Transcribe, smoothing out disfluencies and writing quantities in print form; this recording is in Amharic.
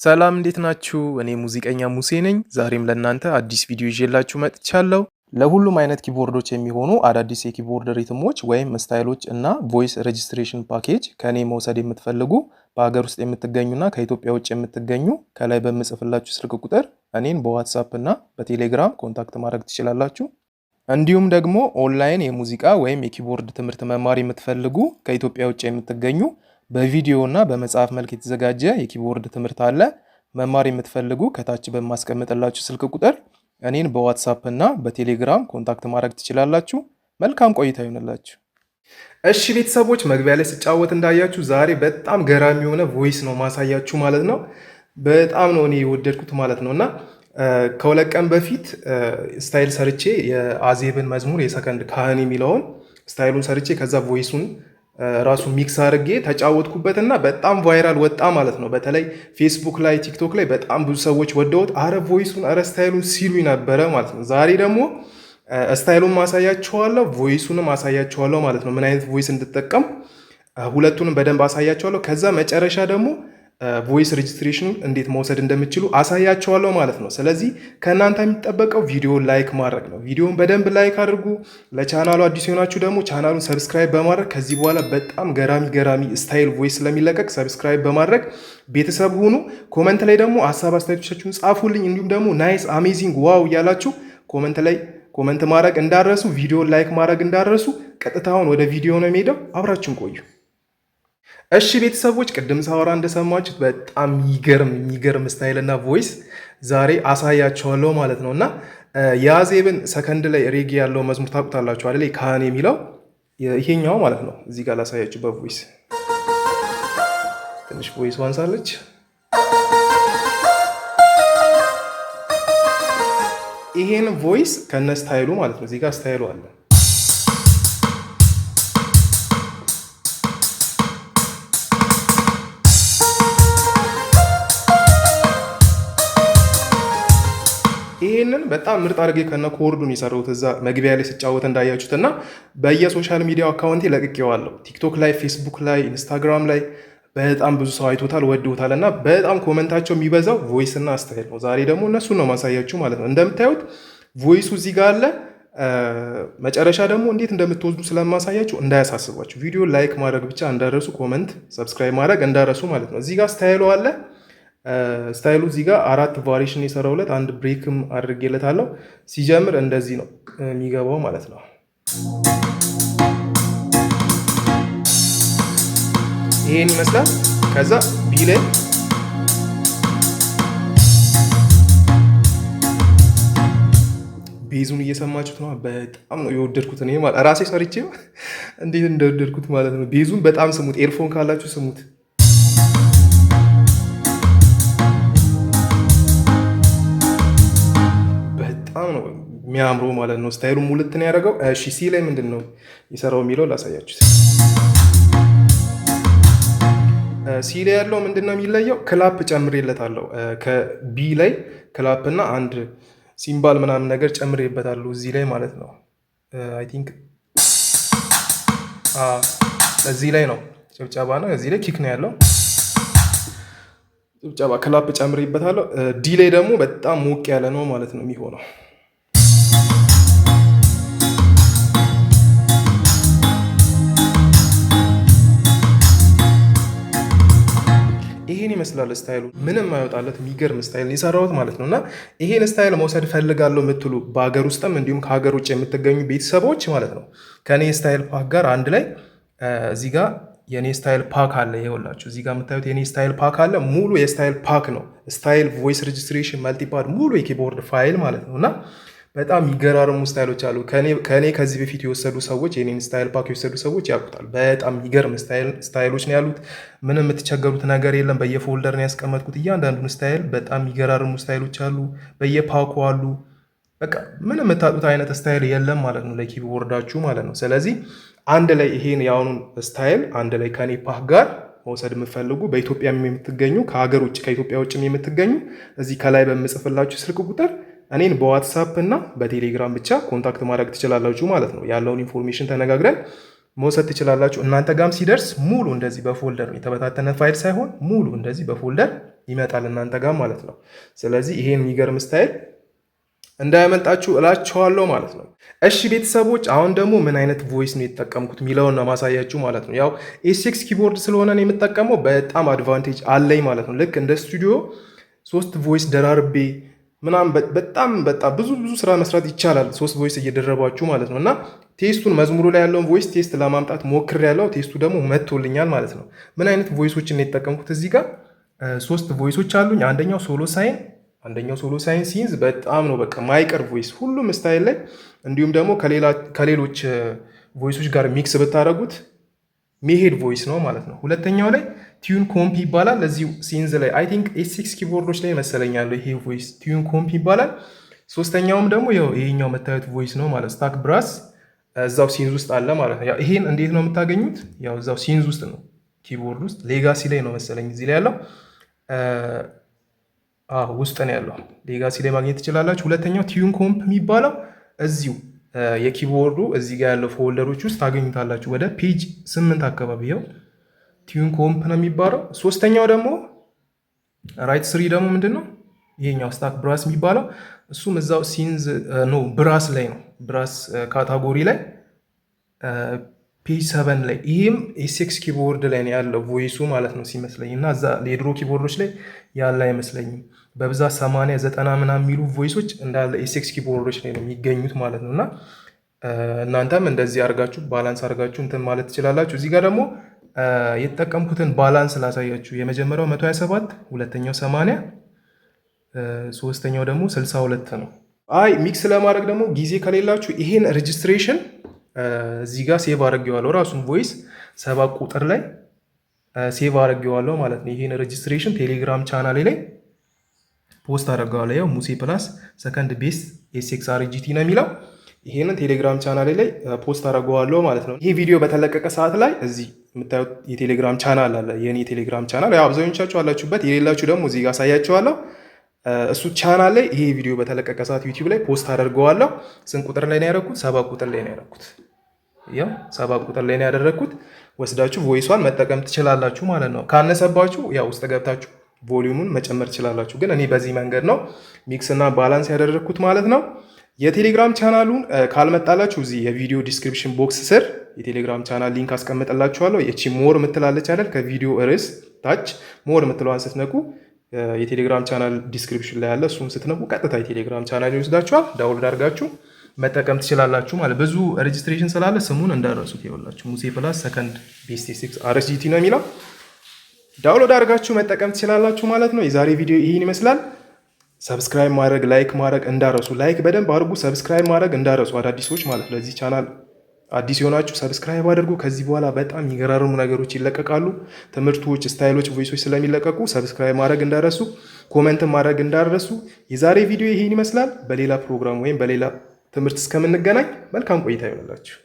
ሰላም እንዴት ናችሁ? እኔ ሙዚቀኛ ሙሴ ነኝ። ዛሬም ለእናንተ አዲስ ቪዲዮ ይዤላችሁ መጥቻለሁ። ለሁሉም አይነት ኪቦርዶች የሚሆኑ አዳዲስ የኪቦርድ ሪትሞች ወይም ስታይሎች እና ቮይስ ሬጅስትሬሽን ፓኬጅ ከኔ መውሰድ የምትፈልጉ በሀገር ውስጥ የምትገኙና ከኢትዮጵያ ውጭ የምትገኙ ከላይ በምጽፍላችሁ ስልክ ቁጥር እኔን በዋትሳፕ እና በቴሌግራም ኮንታክት ማድረግ ትችላላችሁ። እንዲሁም ደግሞ ኦንላይን የሙዚቃ ወይም የኪቦርድ ትምህርት መማር የምትፈልጉ ከኢትዮጵያ ውጭ የምትገኙ በቪዲዮ እና በመጽሐፍ መልክ የተዘጋጀ የኪቦርድ ትምህርት አለ። መማር የምትፈልጉ ከታች በማስቀምጥላችሁ ስልክ ቁጥር እኔን በዋትሳፕ እና በቴሌግራም ኮንታክት ማድረግ ትችላላችሁ። መልካም ቆይታ ይሆንላችሁ። እሺ ቤተሰቦች፣ መግቢያ ላይ ስጫወት እንዳያችሁ ዛሬ በጣም ገራሚ የሆነ ቮይስ ነው ማሳያችሁ ማለት ነው። በጣም ነው እኔ የወደድኩት ማለት ነው እና ከሁለት ቀን በፊት ስታይል ሰርቼ የአዜብን መዝሙር የሰከንድ ካህን የሚለውን ስታይሉን ሰርቼ ከዛ ቮይሱን ራሱ ሚክስ አድርጌ ተጫወትኩበትና በጣም ቫይራል ወጣ ማለት ነው። በተለይ ፌስቡክ ላይ ቲክቶክ ላይ በጣም ብዙ ሰዎች ወደውት አረ ቮይሱን አረ ስታይሉን ሲሉ ነበረ ማለት ነው። ዛሬ ደግሞ ስታይሉን ማሳያችኋለሁ፣ ቮይሱንም አሳያችኋለሁ ማለት ነው። ምን አይነት ቮይስ እንድጠቀም ሁለቱንም በደንብ አሳያችኋለሁ። ከዛ መጨረሻ ደግሞ ቮይስ ሬጅስትሬሽኑን እንዴት መውሰድ እንደምችሉ አሳያችኋለሁ ማለት ነው። ስለዚህ ከእናንተ የሚጠበቀው ቪዲዮን ላይክ ማድረግ ነው። ቪዲዮን በደንብ ላይክ አድርጉ። ለቻናሉ አዲስ የሆናችሁ ደግሞ ቻናሉን ሰብስክራይብ በማድረግ ከዚህ በኋላ በጣም ገራሚ ስታይል ቮይስ ስለሚለቀቅ ሰብስክራይብ በማድረግ ቤተሰብ ሁኑ። ኮመንት ላይ ደግሞ ሀሳብ አስተያየቶቻችሁን ጻፉልኝ። እንዲሁም ደግሞ ናይስ፣ አሜዚንግ፣ ዋው እያላችሁ ኮመንት ላይ ኮመንት ማድረግ እንዳረሱ፣ ቪዲዮን ላይክ ማድረግ እንዳረሱ። ቀጥታውን ወደ ቪዲዮ ነው የሚሄደው። አብራችሁን ቆዩ። እሺ ቤተሰቦች፣ ቅድም ሳወራ እንደሰማችሁት በጣም የሚገርም ስታይል እና ቮይስ ዛሬ አሳያችኋለሁ ማለት ነው እና የአዜብን ሰከንድ ላይ ሬጌ ያለው መዝሙር ታውቁታላችሁ አይደል? ካህን የሚለው ይሄኛው ማለት ነው። እዚህ ጋር ላሳያችሁ በቮይስ ትንሽ ቮይስ ዋንሳለች። ይሄን ቮይስ ከነ ስታይሉ ማለት ነው። እዚህ ጋር ስታይሉ አለ። ይሄንን በጣም ምርጥ አድርጌ ከነ ኮርዱን የሰራሁት እዛ መግቢያ ላይ ስጫወት እንዳያችሁት እና በየሶሻል ሚዲያው አካውንቴ ለቅቄዋለሁ። ቲክቶክ ላይ፣ ፌስቡክ ላይ፣ ኢንስታግራም ላይ በጣም ብዙ ሰው አይቶታል፣ ወደውታል እና በጣም ኮመንታቸው የሚበዛው ቮይስ እና ስታይል ነው። ዛሬ ደግሞ እነሱን ነው ማሳያችሁ ማለት ነው። እንደምታዩት ቮይሱ እዚህ ጋር አለ። መጨረሻ ደግሞ እንዴት እንደምትወስዱ ስለማሳያችሁ እንዳያሳስባችሁ ቪዲዮ ላይክ ማድረግ ብቻ እንዳረሱ፣ ኮመንት ሰብስክራይብ ማድረግ እንዳረሱ ማለት ነው። እዚህ ጋር ስታይሉ አለ። ስታይሉ እዚህ ጋር 4 ቫሪሽን የሰራውለት አንድ ብሬክም አድርጌለታለሁ። ሲጀምር እንደዚህ ነው የሚገባው ማለት ነው። ይሄን ይመስላል። ከዛ ቢ ላይ ቤዙን እየሰማችሁት ነው። በጣም ነው የወደድኩት እኔ ማለት ራሴ ሰርቼው እንዴት እንደወደድኩት ማለት ነው። ቤዙን በጣም ስሙት፣ ኤርፎን ካላችሁ ስሙት። ነው የሚያምሩ ማለት ነው። ስታይሉ ሙልት ነው ያደረገው። እሺ ሲ ላይ ምንድን ነው የሰራው የሚለው ላሳያችሁ። ሲ ላይ ያለው ምንድን ነው የሚለየው? ክላፕ ጨምሬለታለሁ። ከቢ ላይ ክላፕ እና አንድ ሲምባል ምናምን ነገር ጨምሬበታለሁ እዚህ ላይ ማለት ነው። አይ ቲንክ እዚህ ላይ ነው ጭብጨባ ነው። እዚህ ላይ ኪክ ነው ያለው ጭብጨባ፣ ክላፕ ጨምሬበታለሁ። ዲ ላይ ደግሞ በጣም ሞቅ ያለ ነው ማለት ነው የሚሆነው። ይሄን ይመስላል ስታይሉ። ምንም አይወጣለት የሚገርም ስታይል የሰራሁት ማለት ነው እና ይሄን ስታይል መውሰድ ፈልጋለሁ የምትሉ በሀገር ውስጥም እንዲሁም ከሀገር ውጭ የምትገኙ ቤተሰቦች ማለት ነው ከኔ ስታይል ፓክ ጋር አንድ ላይ እዚህ ጋር የኔ ስታይል ፓክ አለ። ይኸውላችሁ እዚህ ጋር የምታዩት የኔ ስታይል ፓክ አለ። ሙሉ የስታይል ፓክ ነው። ስታይል፣ ቮይስ ሬጅስትሬሽን፣ መልቲፓድ፣ ሙሉ የኪቦርድ ፋይል ማለት ነው እና በጣም የሚገራርሙ ስታይሎች አሉ። ከኔ ከዚህ በፊት የወሰዱ ሰዎች የኔን ስታይል ፓክ የወሰዱ ሰዎች ያውቁታል። በጣም የሚገርም ስታይሎች ነው ያሉት። ምንም የምትቸገሩት ነገር የለም። በየፎልደር ነው ያስቀመጥኩት እያንዳንዱን ስታይል። በጣም የሚገራርሙ ስታይሎች አሉ። በየፓኩ አሉ። በቃ ምንም የምታጡት አይነት ስታይል የለም ማለት ነው ለኪቦርዳችሁ ማለት ነው። ስለዚህ አንድ ላይ ይሄን የአሁኑን ስታይል አንድ ላይ ከኔ ፓክ ጋር መውሰድ የምትፈልጉ በኢትዮጵያ የምትገኙ ከሀገር ውጭ ከኢትዮጵያ ውጭ የምትገኙ እዚህ ከላይ በምጽፍላችሁ ስልክ ቁጥር እኔን በዋትሳፕ እና በቴሌግራም ብቻ ኮንታክት ማድረግ ትችላላችሁ ማለት ነው። ያለውን ኢንፎርሜሽን ተነጋግረን መውሰድ ትችላላችሁ። እናንተ ጋም ሲደርስ ሙሉ እንደዚህ በፎልደር ነው፣ የተበታተነ ፋይል ሳይሆን ሙሉ እንደዚህ በፎልደር ይመጣል እናንተ ጋም ማለት ነው። ስለዚህ ይሄን የሚገርም ስታይል እንዳያመልጣችሁ እላችኋለሁ ማለት ነው። እሺ ቤተሰቦች፣ አሁን ደግሞ ምን አይነት ቮይስ ነው የተጠቀምኩት የሚለውን ነው ማሳያችሁ ማለት ነው። ያው ኤስ6 ኪቦርድ ስለሆነ ነው የምጠቀመው፣ በጣም አድቫንቴጅ አለኝ ማለት ነው። ልክ እንደ ስቱዲዮ 3 ቮይስ ደራርቤ ምናምን በጣም ብዙ ስራ መስራት ይቻላል፣ 3 ቮይስ እየደረባችሁ ማለት ነው። እና ቴስቱን መዝሙሩ ላይ ያለውን ቮይስ ቴስት ለማምጣት ሞክሬያለሁ። ቴስቱ ደግሞ መጥቶልኛል ማለት ነው። ምን አይነት ቮይሶችን ነው የተጠቀምኩት? እዚህ ጋር 3 ቮይሶች አሉኝ። አንደኛው ሶሎ ሳይን ሲንዝ በጣም ነው በቃ ማይቀር ቮይስ ሁሉም ስታይል ላይ፣ እንዲሁም ደግሞ ከሌሎች ቮይሶች ጋር ሚክስ ብታደረጉት ሚሄድ ቮይስ ነው ማለት ነው። ሁለተኛው ላይ ቲዩን ኮምፕ ይባላል። እዚሁ ሲንዝ ላይ አይ ቲንክ ኤስ6 ኪቦርዶች ላይ መሰለኛለሁ ይሄ ቮይስ ቲዩን ኮምፕ ይባላል። ሶስተኛውም ደግሞ ይሄኛው መታየት ቮይስ ነው ማለት ስታክ ብራስ እዛው ሲንዝ ውስጥ አለ ማለት ነው። ይሄን እንዴት ነው የምታገኙት? ያው እዛው ሲንዝ ውስጥ ነው ኪቦርድ ውስጥ ሌጋሲ ላይ ነው መሰለኝ እዚህ ላይ ያለው ውስጥ ነው ያለው። ሌጋሲ ላይ ማግኘት ትችላላችሁ። ሁለተኛው ቲዩን ኮምፕ የሚባለው እዚሁ የኪቦርዱ እዚህ ጋር ያለው ፎልደሮች ውስጥ ታገኙታላችሁ። ወደ ፔጅ 8 አካባቢ ያው ቲዩን ኮምፕ ነው የሚባለው። ሶስተኛው ደግሞ ራይት ስሪ ደግሞ ምንድን ነው ይሄኛው ስታክ ብራስ የሚባለው እሱም እዛው ሲንዝ ኖ ብራስ ላይ ነው። ብራስ ካታጎሪ ላይ ፔጅ 7 ላይ ይህም ኤስ6 ኪቦርድ ላይ ነው ያለው ቮይሱ ማለት ነው ሲመስለኝ። እና እዛ የድሮ ኪቦርዶች ላይ ያለ አይመስለኝም። በብዛት 80 90 ምናምን የሚሉ ቮይሶች እንዳለ ኤስ6 ኪቦርዶች ላይ ነው የሚገኙት ማለት ነው። እና እናንተም እንደዚህ አርጋችሁ ባላንስ አርጋችሁ እንትን ማለት ትችላላችሁ። እዚህ ጋር ደግሞ የተጠቀምኩትን ባላንስ ላሳያችሁ። የመጀመሪያው 127፣ ሁለተኛው 80፣ ሶስተኛው ደግሞ 62 ነው። ሚክስ ለማድረግ ደግሞ ጊዜ ከሌላችሁ ይሄን ሬጅስትሬሽን እዚህ ጋር ሴቭ አድርጌዋለሁ። ራሱን ቮይስ 7 ቁጥር ላይ ሴቭ አድርጌዋለሁ ማለት ነው። ይሄን ሬጅስትሬሽን ቴሌግራም ቻናሌ ላይ ፖስት አድርጌዋለሁ። ያው ሙሴ ፕላስ ሰከንድ ቤስ ኤስ6 አርጂቲ ነው የሚለው። ይሄንን ቴሌግራም ቻናሌ ላይ ፖስት አድርጌዋለሁ ማለት ነው። ይሄ ቪዲዮ በተለቀቀ ሰዓት ላይ እዚህ የምታዩት የቴሌግራም ቻናል አለ፣ የኔ ቴሌግራም ቻናል። ያው አብዛኞቻችሁ አላችሁበት፣ የሌላችሁ ደግሞ እዚህ ጋር አሳያችኋለሁ። እሱ ቻናል ላይ ይሄ ቪዲዮ በተለቀቀ ሰዓት ዩቲዩብ ላይ ፖስት አደርገዋለሁ። ስንት ቁጥር ላይ ነው ያደረኩት? 7 ቁጥር ላይ ነው ያደረኩት። ያው 7 ቁጥር ላይ ነው ያደረኩት። ወስዳችሁ ቮይሷን መጠቀም ትችላላችሁ ማለት ነው። ካነሰባችሁ ያው ውስጥ ገብታችሁ ቮሊዩሙን መጨመር ትችላላችሁ። ግን እኔ በዚህ መንገድ ነው ሚክስ እና ባላንስ ያደረኩት ማለት ነው። የቴሌግራም ቻናሉን ካልመጣላችሁ እዚህ የቪዲዮ ዲስክሪፕሽን ቦክስ ስር የቴሌግራም ቻናል ሊንክ አስቀምጥላችኋለሁ። እቺ ሞር የምትላለች አይደል? ከቪዲዮ ርዕስ ታች ሞር የምትለዋን ስትነኩ የቴሌግራም ቻናል ዲስክሪፕሽን ላይ ያለ እሱን ስትነኩ ቀጥታ የቴሌግራም ቻናል ይወስዳችኋል። ዳውንሎድ አድርጋችሁ መጠቀም ትችላላችሁ ማለት። ብዙ ሬጅስትሬሽን ስላለ ስሙን እንዳረሱት ይኸውላችሁ ሙሴ ፕላስ ሰከንድ ቤስ ኤስ6 አርጂቲ ነው የሚለው። ዳውንሎድ አድርጋችሁ መጠቀም ትችላላችሁ ማለት ነው። የዛሬ ቪዲዮ ይህን ይመስላል። ሰብስክራይብ ማድረግ ላይክ ማድረግ እንዳረሱ፣ ላይክ በደንብ አድርጉ። ሰብስክራይብ ማድረግ እንዳረሱ አዳዲሶች ማለት ለዚህ ቻናል አዲስ የሆናችሁ ሰብስክራይብ አድርጉ። ከዚህ በኋላ በጣም የሚገራርሙ ነገሮች ይለቀቃሉ። ትምህርቶች፣ ስታይሎች፣ ቮይሶች ስለሚለቀቁ ሰብስክራይብ ማድረግ እንዳረሱ፣ ኮመንትን ማድረግ እንዳረሱ። የዛሬ ቪዲዮ ይሄን ይመስላል። በሌላ ፕሮግራም ወይም በሌላ ትምህርት እስከምንገናኝ መልካም ቆይታ ይሆንላችሁ።